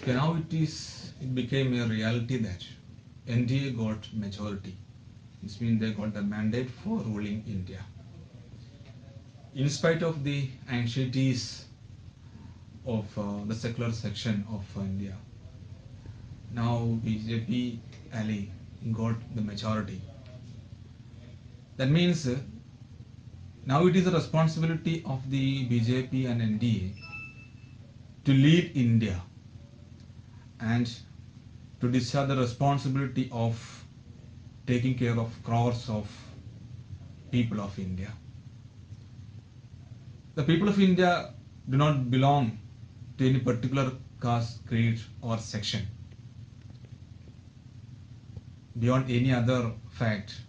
Okay, now it became a reality that NDA got majority. This means they got the mandate for ruling India. In spite of the anxieties of the secular section of India, now BJP ally got the majority. That means now it is the responsibility of the BJP and NDA to lead India and to discharge the responsibility of taking care of crores of people of India. The people of India do not belong to any particular caste, creed, or section. Beyond any other fact,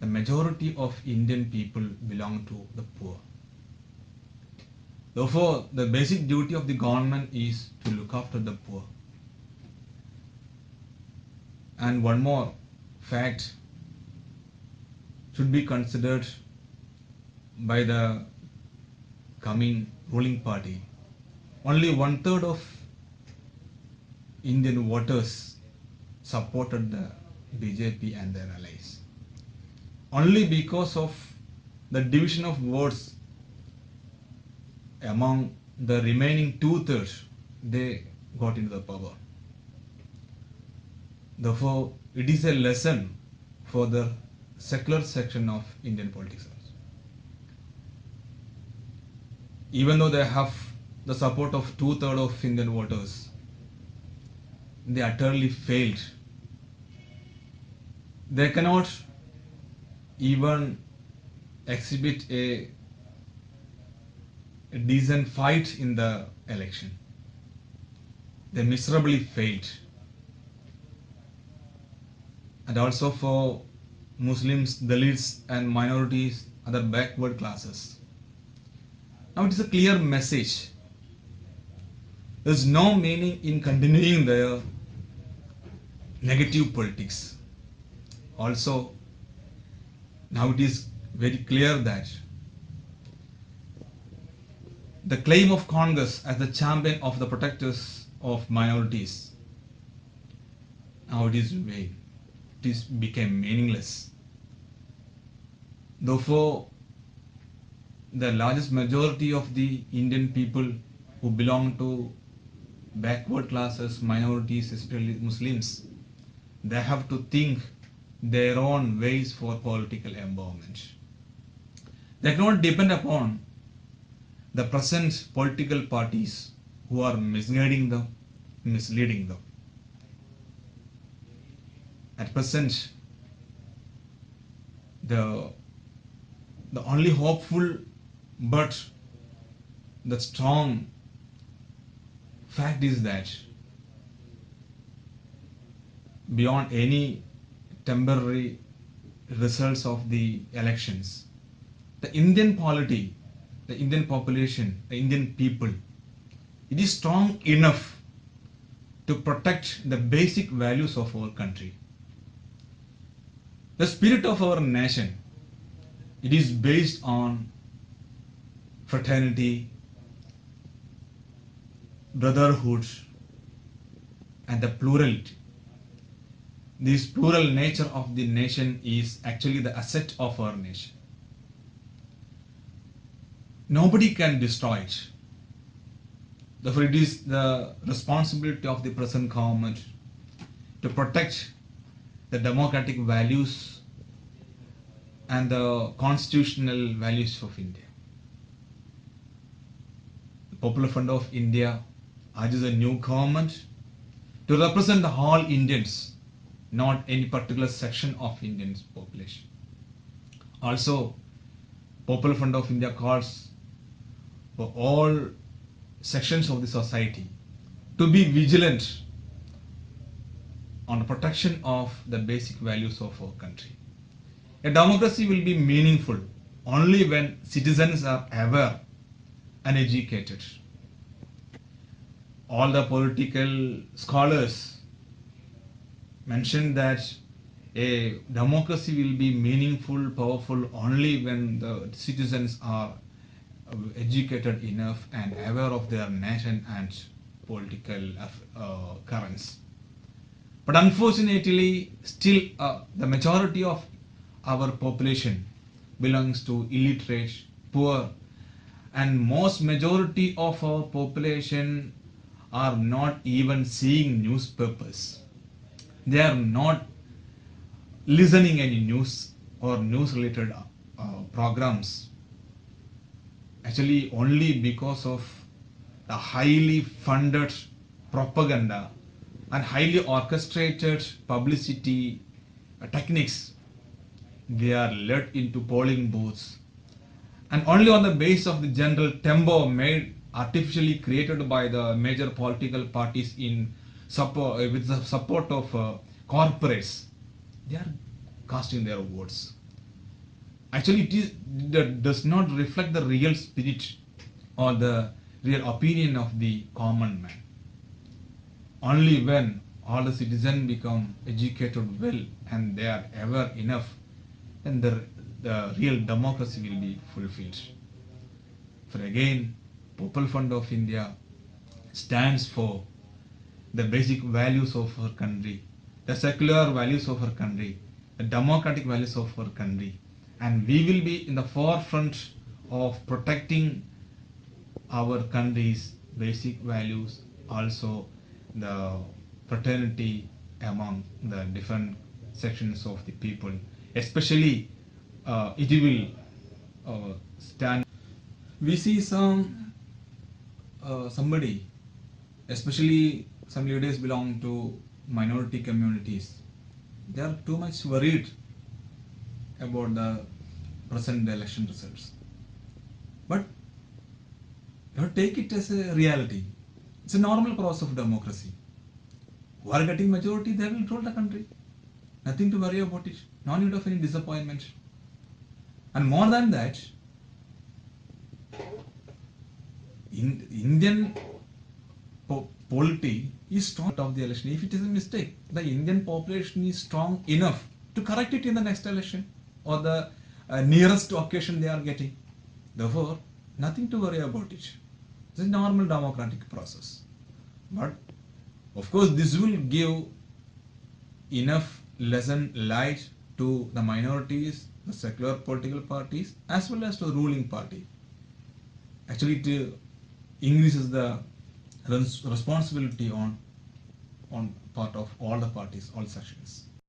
the majority of Indian people belong to the poor. Therefore, the basic duty of the government is to look after the poor. And one more fact should be considered by the coming ruling party. Only 1/3 of Indian voters supported the BJP and their allies. Only because of the division of votes among the remaining 2/3, they got into the power. Therefore, it is a lesson for the secular section of Indian politics. Even though they have the support of 2/3 of Indian voters, they utterly failed. They cannot even exhibit a decent fight in the election. They miserably failed. And also for Muslims, Dalits and minorities, other backward classes. Now it is a clear message. There is no meaning in continuing their negative politics. Also, now it is very clear that the claim of Congress as the champion of the protectors of minorities, now it is vain. It is became meaningless. Therefore, the largest majority of the Indian people who belong to backward classes, minorities, especially Muslims, they have to think their own ways for political empowerment. They cannot depend upon the present political parties who are misguiding them, misleading them. At present, the only hopeful but the strong fact is that beyond any temporary results of the elections, the Indian polity, the Indian population, the Indian people, it is strong enough to protect the basic values of our country. The spirit of our nation, it is based on fraternity, brotherhood, and the plurality. This plural nature of the nation is actually the asset of our nation. Nobody can destroy it. Therefore, it is the responsibility of the present government to protect the democratic values and the constitutional values of India. The Popular Front of India urges a new government to represent all Indians, not any particular section of Indian population. Also, Popular Front of India calls for all sections of the society to be vigilant on the protection of the basic values of our country. A democracy will be meaningful only when citizens are aware and educated. All the political scholars mention that a democracy will be meaningful, powerful only when the citizens are educated enough and aware of their nation and political currents. But unfortunately, still the majority of our population belongs to illiterate, poor, and most majority of our population are not even seeing newspapers. They are not listening any news or news related programs. Actually, only because of the highly funded propaganda and highly orchestrated publicity techniques, they are led into polling booths, and only on the basis of the general tempo made artificially created by the major political parties in support with the support of corporates, they are casting their votes. Actually, that does not reflect the real spirit or the real opinion of the common man. Only when all the citizens become educated well and they are ever enough, then the real democracy will be fulfilled. For again, People Fund of India stands for the basic values of our country, the secular values of our country, the democratic values of our country, and we will be in the forefront of protecting our country's basic values, also the fraternity among the different sections of the people. Especially, it will stand. We see somebody, especially some leaders belong to minority communities. They are too much worried about the present election results. But you have to take it as a reality. It's a normal process of democracy. Who are getting majority, they will rule the country. Nothing to worry about it. No need of any disappointment. And more than that, Indian polity is strong of the election. If it is a mistake, the Indian population is strong enough to correct it in the next election or the nearest occasion they are getting. Therefore, nothing to worry about it. It's a normal democratic process. But of course, this will give enough lesson light to the minorities, the secular political parties, as well as to the ruling party. Actually, it increases the responsibility on part of all the parties, all sections.